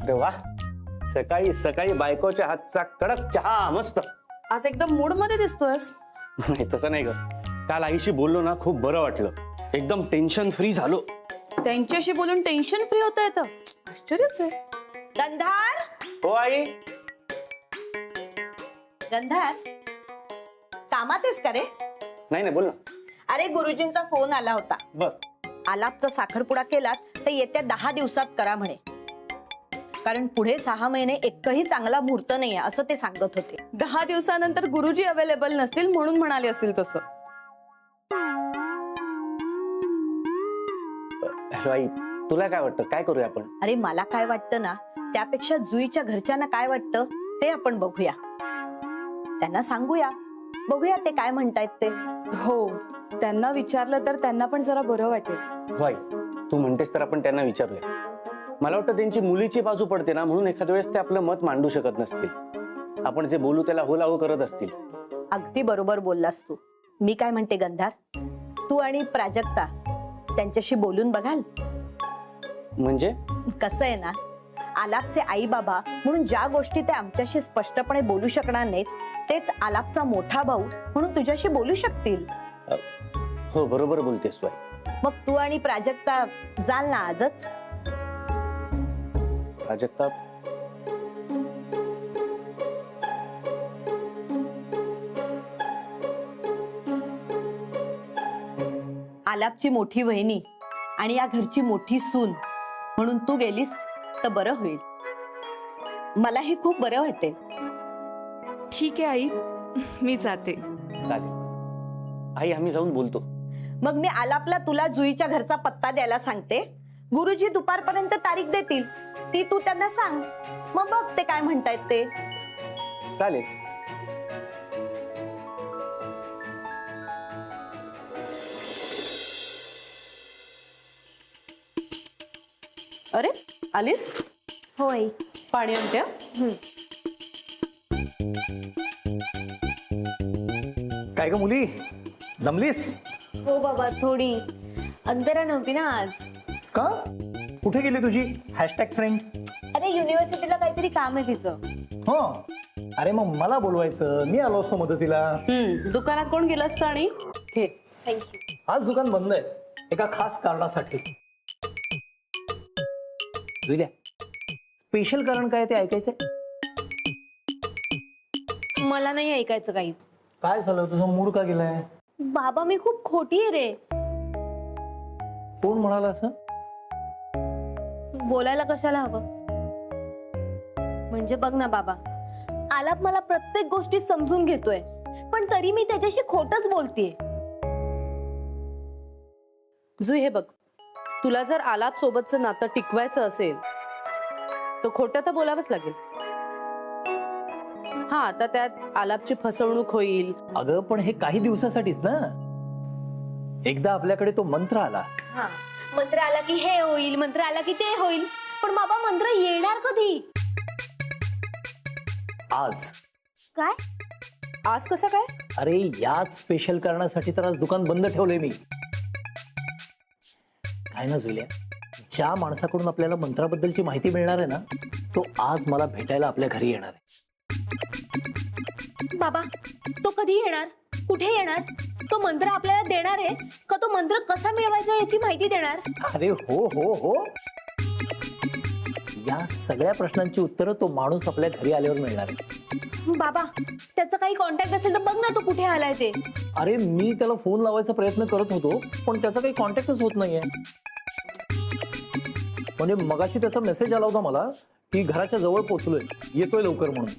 अरे वा, सकाळी सकाळी बायकोच्या हातचा कडक चहा मस्त. आज एकदम मूड मध्ये दिसतोयस. नाही तसं नाही ग, काल आईशी बोललो ना, खूप बरं वाटलं, एकदम टेन्शन फ्री झालो. त्यांच्याशी बोलून टेन्शन फ्री होता येतं, आश्चर्यच आहे. गंधार, हो आई. गंधार कामात आहेस का रे? नाही नाही, बोल ना. अरे गुरुजींचा फोन आला होता. बर. आलापचा साखरपुडा केलात तर येत्या 10 दिवसात करा म्हणे, कारण पुढे 6 महिने एकही चांगला मुहूर्त नाहीये असं ते सांगत होते. 10 दिवसानंतर गुरुजी अवेलेबल नसतील म्हणून म्हणाले असतील तसं. हॅलो आई, तुला काय वाटतं, काय करूया आपण? अरे मला काय वाटतं ना, त्यापेक्षा जुईच्या घरच्यांना काय वाटतं ते आपण बघूया, त्यांना सांगूया, बघूया ते काय म्हणतायत ते. हो, त्यांना विचारलं तर त्यांना पण जरा बरं वाटेल. हो आई, तू म्हणतेस तर आपण त्यांना विचारूया. मला वाटतं त्यांची मुलीची बाजू पडते ना, म्हणून एखाद्या वेळेस ते आपलं मत मांडू शकत नसतील. आपण जे बोलू त्याला हो लावू करत असतील. अगदी बरोबर बोललास तू. मी काय म्हणते गंधार, तू आणि प्राजक्ता त्यांच्याशी बोलून बघाल? म्हणजे कसं आहे ना, आलापचे आई बाबा म्हणून ज्या गोष्टी ते आमच्याशी स्पष्टपणे बोलू शकणार नाहीत, तेच आलापचा मोठा भाऊ म्हणून तुझ्याशी बोलू शकतील. हो, बरोबर बोलतेस तू आई. मग तू आणि प्राजक्ता जाल ना आजच? प्राजक्ता, आलापची मोठी वहिनी आणि या घरची मोठी सून म्हणून तू गेलीस तर बरं होईल. मलाही खूप बरं वाटेल. ठीक आहे आई, मी जाते. चालेल आई, आम्ही जाऊन बोलतो. मग मी आलापला तुला जुईच्या घरचा पत्ता द्यायला सांगते. गुरुजी दुपारपर्यंत तारीख देतील, ती तू त्यांना सांग, मग बघ ते काय म्हणतायत ते. चालेल. अरे आलीस? होय. पाणी आणत्या. काय ग मुली, दमलीस? हो बाबा, थोडी अंतरा नव्हती ना आज. का? कुठे गेली तुझी हॅशटॅग फ्रेंड? अरे युनिव्हर्सिटीला काहीतरी काम आहे तिचं. हो, अरे मग मला बोलवायचं, मी आलो असतो मदतीला. दुकानात कोण गेलं असतं? आणि घे. थँक्यू. आज दुकान बंद आहे एका खास कारणासाठी. जुल्या, स्पेशल कारण काय ते ऐकायचंय? मला नाही ऐकायचं काही. काय झालं, तुझा मूड का गेलाय? बाबा मी खूप खोटी आहे रे. कोण म्हणाला असं? बोलायला कशाला हवं? म्हणजे बघ ना बाबा, आलाप मला प्रत्येक गोष्टी समजून घेतोय, पण तरी मी त्याच्याशी खोटच बोलतेय. जुई, हे बघ, तुला जर आलाप सोबतचं नातं टिकवायचं असेल तर खोटं तर बोलावंच लागेल. हा, आता त्यात आलापची फसवणूक होईल. अगं पण हे काही दिवसासाठीच ना. एकदा आपल्याकडे तो मंत्र आला. हा, मंत्र आला की हे होईल, मंत्र आला की ते होईल, पण बाबा मंत्र येणार कधी? आज. काय? आज कसं काय? अरे याच स्पेशल कारणासाठी तर आज दुकान बंद ठेवलंय मी. काय ना जुल्या, ज्या माणसाकडून आपल्याला मंत्राबद्दलची माहिती मिळणार आहे ना, तो आज मला भेटायला आपल्या घरी येणार आहे. बाबा तो कधी येणार? कुठे येणार? तो मंत्र आपल्याला देणार आहे का तो मंत्र कसा मिळवायचा याची माहिती देणार? अरे हो हो हो, या सगळ्या प्रश्नांची उत्तरं तो माणूस आपल्या घरी आल्यावर मिळणार आहे. बाबा त्याचा काही कॉन्टॅक्ट असेल तर बघ ना, तो कुठे आलाय ते. अरे मी त्याला फोन लावायचा प्रयत्न करत होतो, पण त्याचा काही कॉन्टॅक्टच होत नाहीये. म्हणजे मगाशी त्याचा मेसेज आला होता मला की घराच्या जवळ पोहोचलोय, येतोय लवकर म्हणून.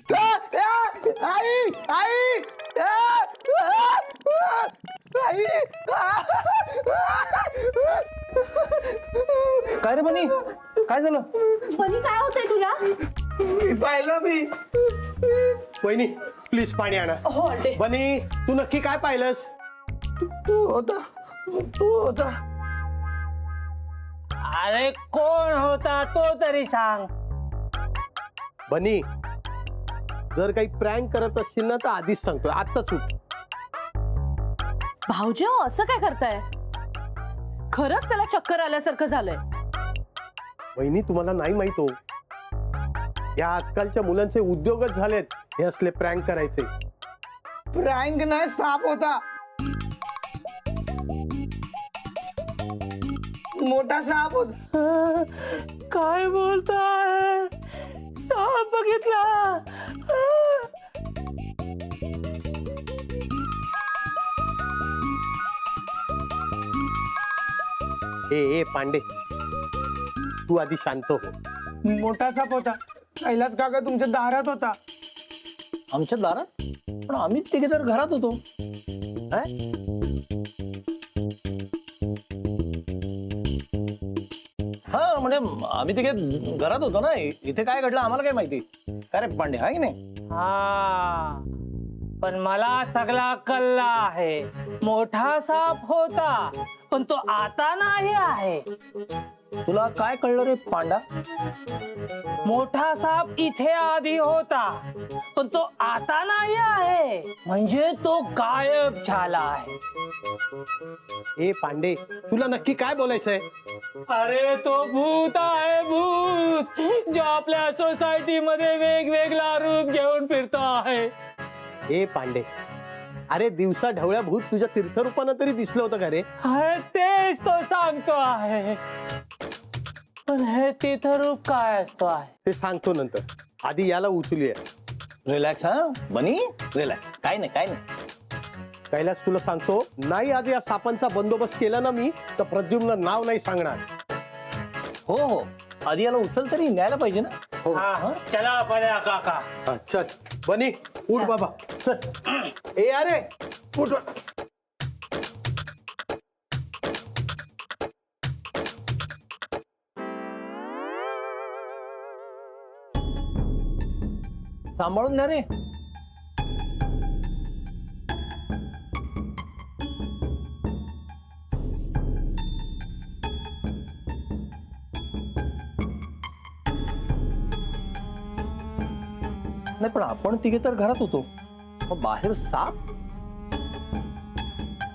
काय रे बनी, काय झालं? बनी काय होतंय तुला? पाहिलं मी. वहिनी प्लीज पाणी आणा. हो आणते. बनी, तू नक्की काय पाहिलंस? तू होता. अरे कोण होता तो तरी सांग. बनी, जर काही प्रँक करत असशील ना तर आधीच सांगतोय, आत्ताच उठ. भाऊजी असं काय करताय? खरंच त्याला चक्कर आल्यासारखं झालंय. वहिनी तुम्हाला नाही माहित हो, या आजकालच्या मुलांचे उद्योगच झालेत हे असले प्रँक करायचे. प्रँक नाही, साप होता. मोठा साप होता. काय बोलताय? साप बघितला? ए पांडे, तू आधी शांत हो. मोठा साप होता. कैलास काका तुमच्या दारात होता. आमच्या दारात? पण आम्ही तिघे तर घरात होतो. हा म्हणजे आम्ही तिघे घरात होतो ना. इथे काय घडलं आम्हाला काय माहिती. काय रे पांडे, आहे की नाही? हा, पण मला सगळा कल्ला आहे. मोठा साप होता पण तो आता नाही आहे. तुला काय कळलं रे पांडा? मोठा साप इथे आधी होता पण तो आता नाही आहे, म्हणजे तो गायब झाला आहे. ए पांडे, तुला नक्की काय बोलायचंय? अरे तो भूत आहे, भूत, जो आपल्या सोसायटी मध्ये वेगवेगळा रूप घेऊन फिरतो आहे. ए पांडे, अरे दिवसा ढवळ्या भूत तुझ्या तीर्थरूपानं तरी दिसलं होतं का रे? अरे तेच तो सांगतो आहे. पण हे तिथं रूप काय असतो आहे ते सांगतो नंतर. आधी याला उचलूया. रिलॅक्स. हा बनी, रिलॅक्स. काय नाही, काय नाही. कैलास, तुला सांगतो, नाही आज या सापांचा बंदोबस्त केला ना मी, तर प्रद्युम्न नाव नाही सांगणार. हो हो, आधी याला उचल तरी न्यायला पाहिजे ना. हो. हा, चला बड्या काका. हा, चल बनी, उठ बाबा, चल. ए अरे उठ. सांभाळून न्या रे. नाही पण आपण तिघे तर घरात होतो. मग बाहेर साप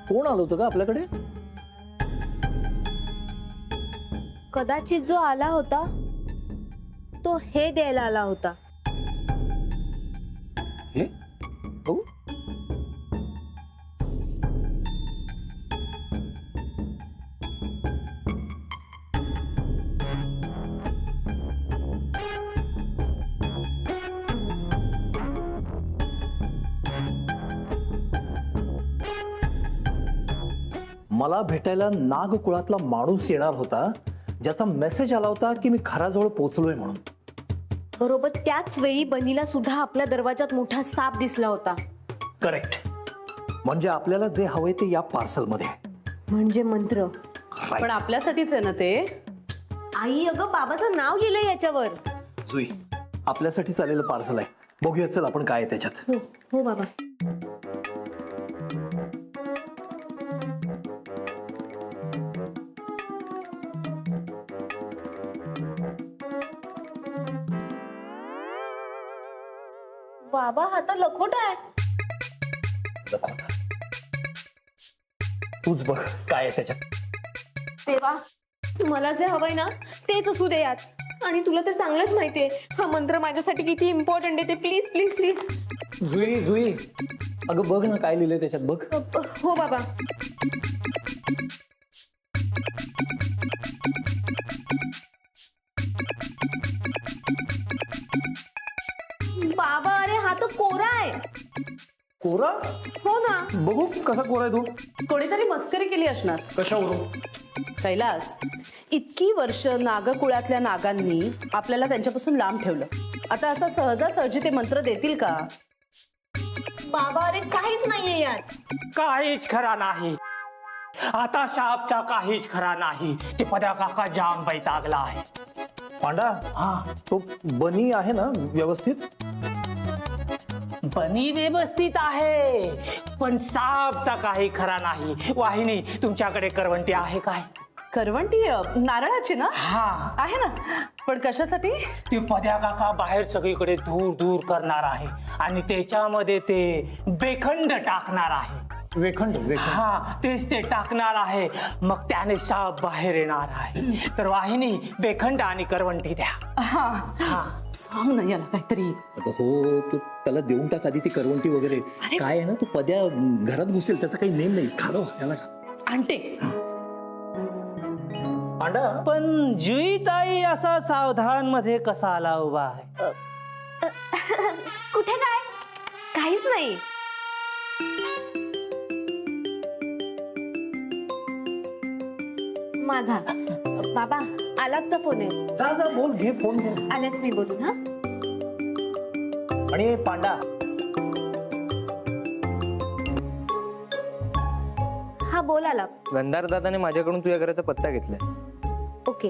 कोण आलं होतं का आपल्याकडे? कदाचित जो आला होता तो हे द्यायला आला होता. हे हो, मला भेटायला नागकुळातला माणूस येणार होता, ज्याचा मेसेज आला होता की मी घराजवळ पोहोचलोय म्हणून. बरोबर त्याच वेळी बनीला सुद्धा आपल्या दरवाजात मोठा साप दिसला होता. करेक्ट. म्हणजे आपल्याला जे हवंय ते या पार्सल मध्ये आहे. म्हणजे मंत्र. पण आपल्यासाठीच आहे ना ते. आई, अगं बाबाचं नाव लिहिलंय याच्यावर. जुई, आपल्यासाठी चालेलं पार्सल आहे. बघूया चल आपण काय आहे त्याच्यात. हो हो बाबा. बाबा, हा तर लखोटा आहे. लखोटा. तूच बघ काय आहे त्याच्यात. देवा, मला जे हवंय ना तेच असू दे यात. आणि तुला तर चांगलंच माहितीये हा मंत्र माझ्यासाठी किती इम्पॉर्टंट आहे ते. Please please please. Jui Jui, अगं बघ ना काय लिहिलंय त्याच्यात, बघ. हो बाबा. बाबा, अरे हा तर कोरा आहे. कोरा? हो ना. बघू कसा कोरा आहे तो. कोणीतरी मस्करी केली असणार. कशावरून? कैलास, इतकी वर्ष नागकुळातल्या नागांनी आपल्याला त्यांच्यापासून लांब ठेवलं. आता असा सहजासहजी ते मंत्र देतील का? बाबा, अरे काहीच नाहीये यात. काहीच खरा नाही. आता सापचा काहीच खरा नाही. ते पद्या काका जाम बैतागला आहे. पांडा, हा तो बनी आहे ना व्यवस्थित? बनी व्यवस्थित आहे पण सापचा काही खरा नाही. वाहिनी, तुमच्याकडे करवंटी आहे काय? करवंटी नारळाची ना? हा आहे ना. पण कशासाठी? ते पद्या काका बाहेर सगळीकडे दूर दूर करणार आहे आणि त्याच्यामध्ये ते बेखंड टाकणार आहे. वेखंड हा तेच ते टाकणार आहे, मग त्याने साप बाहेर येणार आहे. तर वाहिनी बेखंड आणि करवंटी द्या. हा सांग ना याला काहीतरी. अगं हो, तू त्याला देऊन टाक आधी ती करवंटी वगैरे. काय आहे ना, तू पद्या घरात घुसेल त्याचा काही नेम नाही. घालव याला. आणते. पांडा, पण जुईताई असा सावधान मध्ये कसा आला उभा आहे? कुठे काय? काहीच नाही. माझा बाबा आलापचा फोन आहे. जा जा बोल, घे फोन घे. आल्याच मी बोलून. हा आणि पांडा, हा बोल आलाप. गंधार दादाने माझ्याकडून तुझ्या घराचा पत्ता घेतलाय. ओके.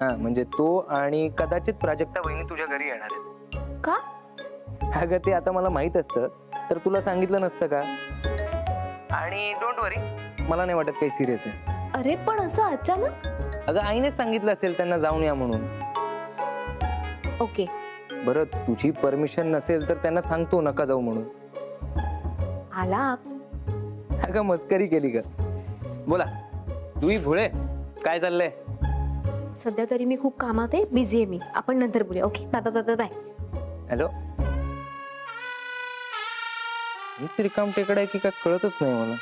हा म्हणजे तो आणि कदाचित प्राजक्ता वहिनी तुझ्या घरी येणार आहेत. का? अगं ते आता मला माहित असतं तर तुला सांगितलं नसतं का. आणि डोंट वरी, मला नाही वाटत काही सिरियस आहे. अरे पण असं अचानक? अगं आईनेच सांगितलं असेल त्यांना जाऊन या म्हणून. ओके. बरं तुझी परमिशन नसेल तर त्यांना सांगतो नका जाऊ म्हणून. आलाप. अगं मस्करी केली का. बोला जुई भोळे, काय चाललंय? सध्या तरी मी खूप कामात आहे, बिझी आहे मी. आपण नंतर बोलूया. Okay bye bye bye bye. Hello. हीच रिकाम टेकड आहे की काय कळतच नाही मला.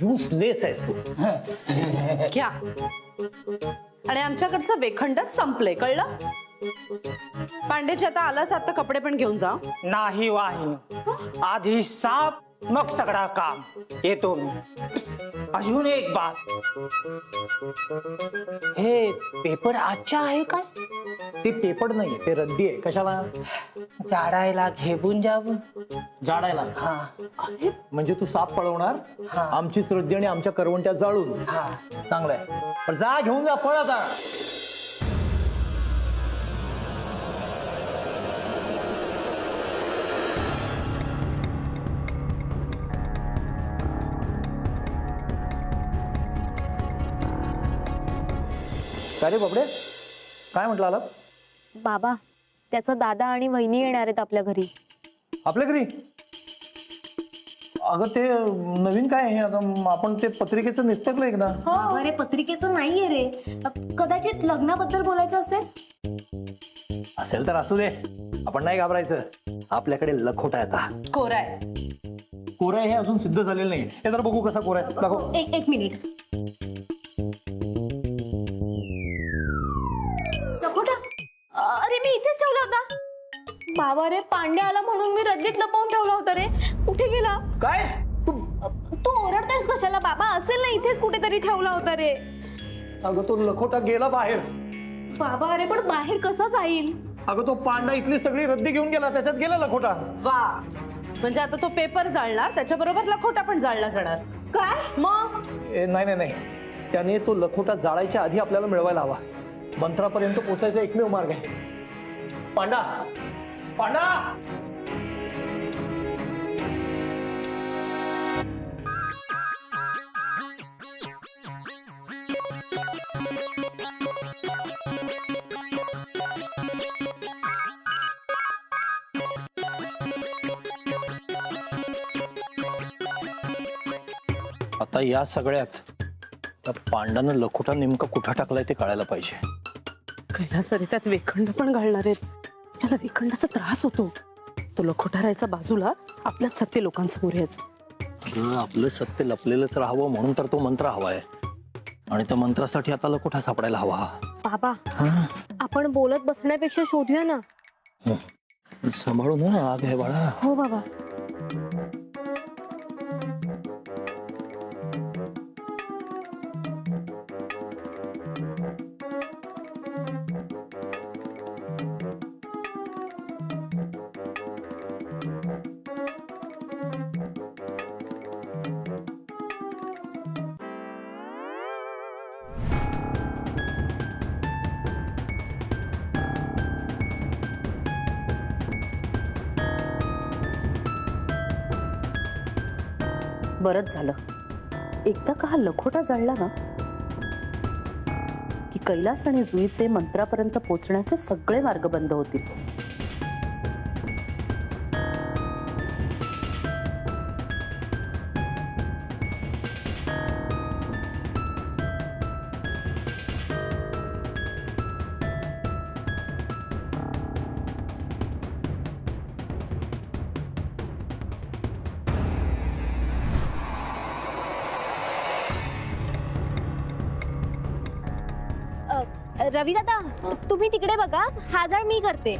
युजलेस आहेस तू. घ्या. आणि आमच्याकडचं वेखंडच संपलंय, कळलं? पांडेजी आता आलास, आता कपडे पण घेऊन जा. नाही वाहिनी, आधी साप मग सगळा काम. येतो मी. अजून एक बात, हे पेपर आजच्या आहे काय? ते पेपड नाही, ते रद्दी आहे. कशाला? झाडायला घेऊन जाऊन. जाडायला. हा म्हणजे तू साप पळवणार, आमची श्रद्धी आणि आमच्या करवंट्या जाळून. हा चांगलंय. पण जा घेऊन जा, पळ आता. काय रे बाबडे, काय म्हटलं आला? बाबा त्याचा दादा आणि वहिनी येणार आहेत आपल्या घरी. आपल्या घरी? अगं ते नवीन काय आहे आता, आपण ते पत्रिकेचं निस्तकलं एकदा. बाबा रे पत्रिकेचं नाहीये रे, कदाचित लग्नाबद्दल बोलायचं असेल. असेल तर असू दे, आपण नाही घाबरायचं. आपल्याकडे लखोटा आहे आता. कोराय. कोराय हे अजून सिद्ध झालेलं नाही. हे जरा बघू कसा कोराय. दाखव. एक मिनिट. लखोटा? अरे मी इथेच ठेवला होता. बाबा रे पांडे आला म्हणून मी रद्दीत लपवून ठेवला होता रे. कुठे गेला? काय तू ओरडतेस कशाला? बाबा असेल ना, इथेच कुठेतरी ठेवला होता रे. अगं तो लखोटा गेला बाहेर. बाबा अरे पण बाहेर कसा जाईल? अगं तो पांडा इथली सगळी रद्दी घेऊन गेला, त्याच्यात गेला लखोटा. वा, म्हणजे आता तो पेपर जाळणार, त्याच्याबरोबर लखोटा पण जाळला जाणार. काय मग? नाही नाही नाही, त्याने तो लखोटा जाळायच्या आधी आपल्याला मिळवायला हवा. मंत्रापर्यंत पोचायचा एकमेव मार्ग आहे. पांडा, पांडा. आता या सगळ्यात त्या पांडानं लखोटा नेमका कुठं टाकलाय ते कळायला पाहिजे. कैलास अरे त्यात वेखंड पण घालणार आहेत. त्याला वेखंडाचा त्रास होतो. तो लखोटा राहायचा बाजूला, आपल्याच सत्य लोकांसमोर यायचं. अगं आपलं सत्य लपलेलंच राहावं म्हणून तर तो मंत्र हवाय. आणि त्या मंत्रासाठी आता लखोटा सापडायला हवा. बाबा आपण बोलत बसण्यापेक्षा शोधूया ना. सांभाळून ना, आग आहे बाळा. हो बाबा. बरंच झालं, एकदा का हा लखोटा जळला ना की कैलास आणि जुईचे मंत्रापर्यंत पोहोचण्याचे सगळे मार्ग बंद होतील. रवी दादा तुम्ही तिकडे बघा, हा जाळ मी करते.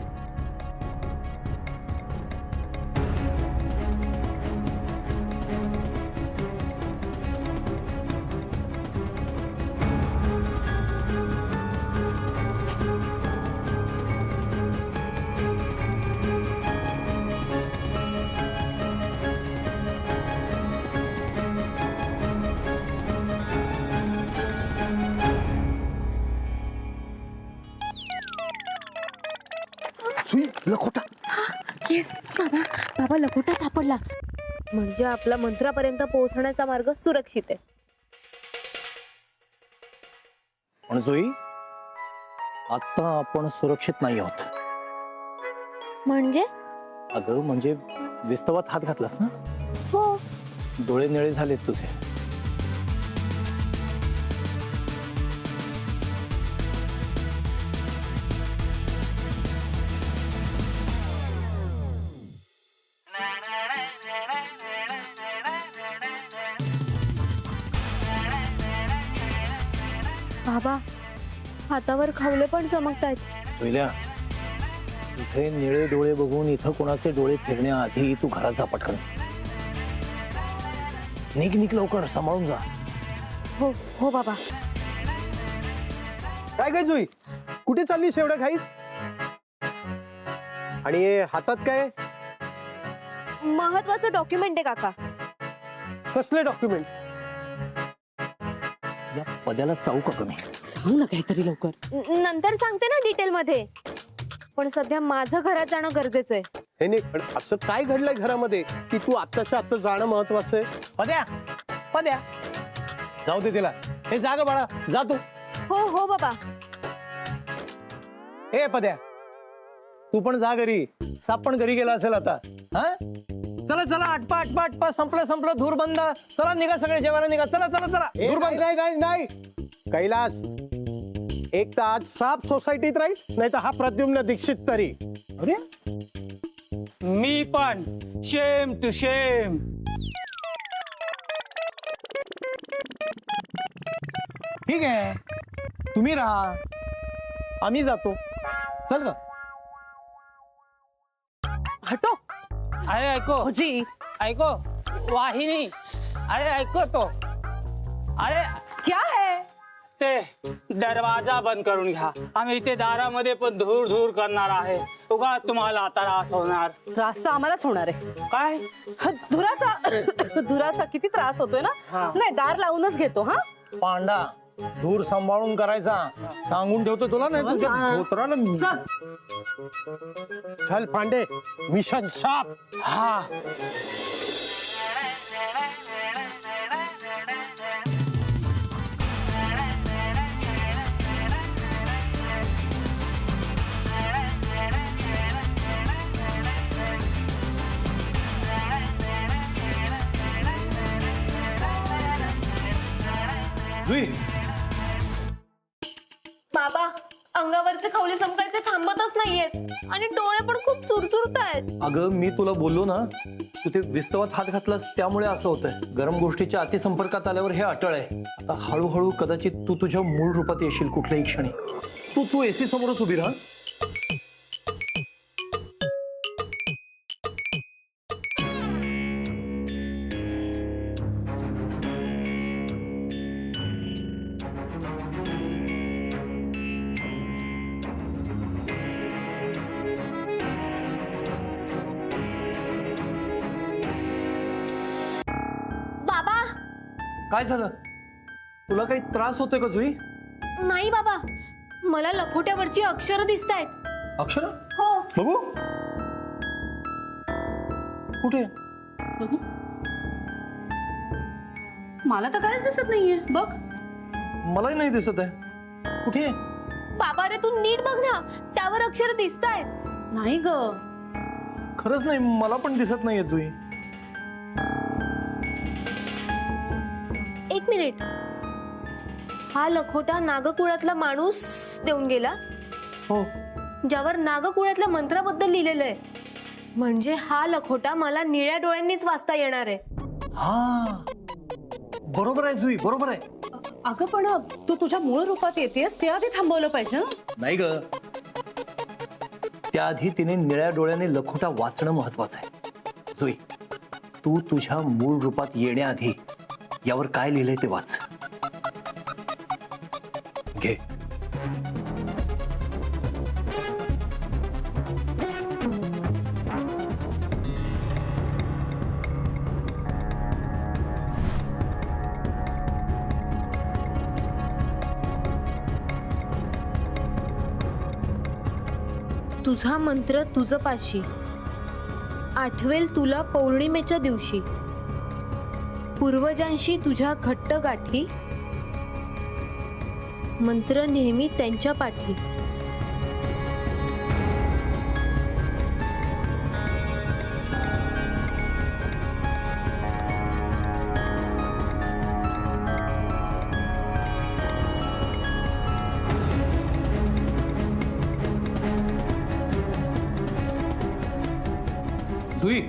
लखोटा. येस बाबा, बाबा लखोटा सापडला. म्हणजे आपला मंत्रापर्यंत पोहोचण्याचा मार्ग सुरक्षित आहे. पण जुई, आता आपण सुरक्षित नाही आहोत. म्हणजे अगं म्हणजे विस्तवात हात घातलास ना, हो, डोळे निळे झालेत तुझे. बाबा हातावर खवले पण चमकतायत. जुईल्या, तुझे निळे डोळे बघून इथं कोणाचे डोळे फिरण्याआधी तू घरात जा पटकन. निघ निघ लवकर, सांभाळून जा. हो हो बाबा. काय काय जुई, कुठे चाललीस एवढ्या घाईत? आणि हे हातात काय? महत्वाचं डॉक्युमेंट आहे काका. कसले डॉक्युमेंट? या पद्याला चावू का कमी? सांग ना काहीतरी लवकर. नंतर सांगते ना डिटेल मध्ये, पण सध्या माझं घरात जाणं गरजेचं आहे. हे नाही, पण असं काय घडलंय घरामध्ये की तू आत्ताच्या आत्ता जाणं महत्वाचं आहे? पद्या, पद्या, जाऊ दे तिला. हे जाग बाळा, जा तू. हो हो बाबा. हे पद्या, तू पण जा घरी. साप पण घरी गेला असेल आता. हा, चला चला, आटपा आटपा आटपा. संपलं संपलं, धूर बंद. चला निघा सगळे, जेवायला निघा. चला चला चला. धूर बंद. नाही नाही नाही कैलास, एक तर आज साप सोसायटीत राहील, नाही तर हा प्रद्युम्न दीक्षित तरी. अरे मी पण शेम टू शेम. ठीक आहे, तुम्ही राहा, आम्ही जातो. चल का? हटो. अरे ऐको, जी ऐको वाहिनी, अरे ऐको तो. अरे क्या है? ते दरवाजा बंद करून घ्या. आम्ही इथे दारामध्ये पण धूर धूर करणार आहे. उगा तुम्हाला त्रास होणार. त्रास तर आम्हालाच होणार आहे. काय? धुराचा किती त्रास होतोय ना. नाही, दार लावूनच घेतो. हा पांडा, धूर सांभाळून करायचा, सांगून ठेवतो तुला. नाही तुझ्या धोत्राला चल. चल पांडे, मिशन साप. हा. जुई, बाबा अंगावरचे खवले चमकायचे थांबतच नाहीयेत आणि डोळे पण खूप चुरचुरत आहेत. अगं मी तुला बोललो ना, तू ते विस्तवात हात घातलास त्यामुळे असं होतंय. गरम गोष्टीच्या अतिसंपर्कात आल्यावर हे अटळ आहे. आता हळूहळू कदाचित तू तुझ्या मूळ रूपात येशील कुठल्याही क्षणी. तू एसी समोरच उभी राहा. बाबा काय झालं? तुला काही त्रास होतोय का जुई? नाही बाबा, मला लखोट्यावरची अक्षरं दिसतायत. अक्षर हो. बघू. कुठे? बघू. मला तर काहीच दिसत नाहीये. बघ. मलाही नाही दिसत आहे. कुठे? बाबा रे, तू नीट बघ ना, त्यावर अक्षर दिसतायत. नाही ग. खरंच नाही, मला पण दिसत नाहीये जुई. एक मिनिट. हा लखोटा नागकुळातला माणूस देऊन गेला. हो. ज्यावर नागकुळातल्या मंत्राबद्दल लिहिलेलं आहे. म्हणजे हा लखोटा मला निळ्या डोळ्यांनीच वाचता येणार आहे. हा, बरोबर आहे जुई, बरोबर आहे. अगं पण तू तुझ्या मूळ रूपात येतेस ते आधी थांबवलं पाहिजे ना. नाही ग, त्याआधी तिने निळ्या डोळ्याने लखोटा वाचणं महत्वाचं आहे. जुई, तू तुझ्या मूळ रूपात येण्याआधी यावर काय लिहिलंय ते वाच. घे. तुझा मंत्र तुझं पाशी, आठवेल तुला पौर्णिमेच्या दिवशी. पूर्वजांशी तुझ्या घट्ट गाठी, मंत्र नेहमी त्यांच्या पाठी. जुई,